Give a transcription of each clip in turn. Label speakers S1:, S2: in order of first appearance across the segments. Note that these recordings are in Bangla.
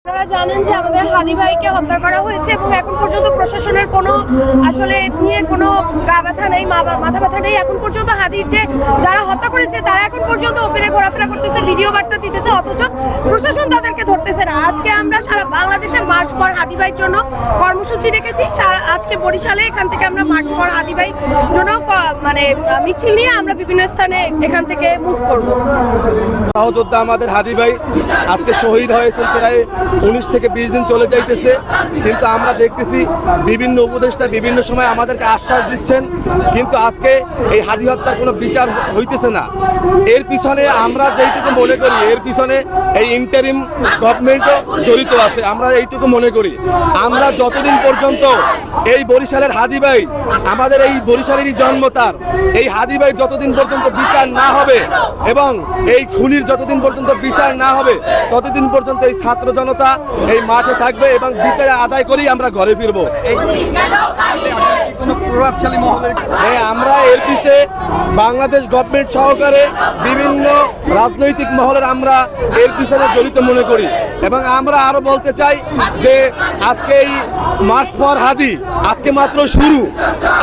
S1: আপনারা জানেন যে আমাদের হাদি ভাইকে হত্যা করা হয়েছে এবং এখন পর্যন্ত প্রশাসনের কোনো আসলে নিয়ে কোনো গা ব্যথা নেই, মাথা ব্যথা নেই। এখন পর্যন্ত হাদির যে যারা হত্যা করেছে তারা এখন পর্যন্ত ওপেনে ঘোরাফেরা করতেছে, ভিডিও বার্তা দিতেছে, অথচ প্রশাসন তাদেরকে ধরতেছে না। আজকে আমরা সারা বাংলাদেশে মার্চ ফর হাদি ভাইয়ের জন্য কর্মসূচি রেখেছি। আজকে বরিশালে এখান থেকে আমরা মার্চ ফর হাদি ভাইয়ের জন্য মানে মিছিল নিয়ে আমরা বিভিন্ন স্থানে এখান থেকে মুভ করব।
S2: সহযোদ্ধা আমাদের হাদি ভাই আজকে শহীদ হয়েছেন, প্রায় 19 থেকে 20 দিন চলে যাইতেছে, কিন্তু আমরা দেখতেছি বিভিন্ন উপদেষ্টা বিভিন্ন সময় আমাদেরকে আশ্বাস দিচ্ছেন, কিন্তু আজকে এই হাদি হত্যার কোনো বিচার হইতেছে না। এর পিছনে আমরা যেইটুকু মনে করি, এর পিছনে এই ইন্টারিম গভর্নমেন্টও জড়িত আছে, আমরা এইটুকু মনে করি। আমরা যতদিন পর্যন্ত এই বরিশালের হাদি ভাই, আমাদের এই বরিশালেরই জন্ম তার, এই হাদি ভাই যতদিন পর্যন্ত বিচার না হবে এবং এই খুনির যতদিন পর্যন্ত বিচার না হবে ততদিন পর্যন্ত এই ছাত্র জনতা এই মাঠে থাকবে এবং বিচার আদায় করেই আমরা ঘরে ফিরবো। আমরা এর পিছে বাংলাদেশ গভর্নমেন্ট সহকারে বিভিন্ন রাজনৈতিক মহলের আমরা এর পিছনে জড়িত মনে করি এবং আমরা আরো বলতে চাই যে আজকে এই মার্চ ফর হাদি আজকে মাত্র শুরু।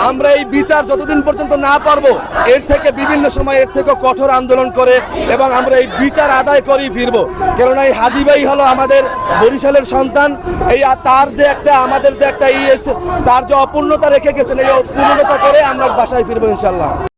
S2: আমরা এই বিচার যতদিন পর্যন্ত না পারবো এর থেকে বিভিন্ন সময় এর থেকে কঠোর আন্দোলন করে এবং আমরা এই বিচার আদায় করেই ফিরবো। কেননা এই হাদি ভাই হলো আমাদের বরিশালের সন্তান, এই তার যে একটা আমাদের যে একটা তার যে অপূর্ণতা রেখে গেছেন, এই অপূর্ণতা করে আমরা বাসায় ফিরবো ইনশাল্লাহ।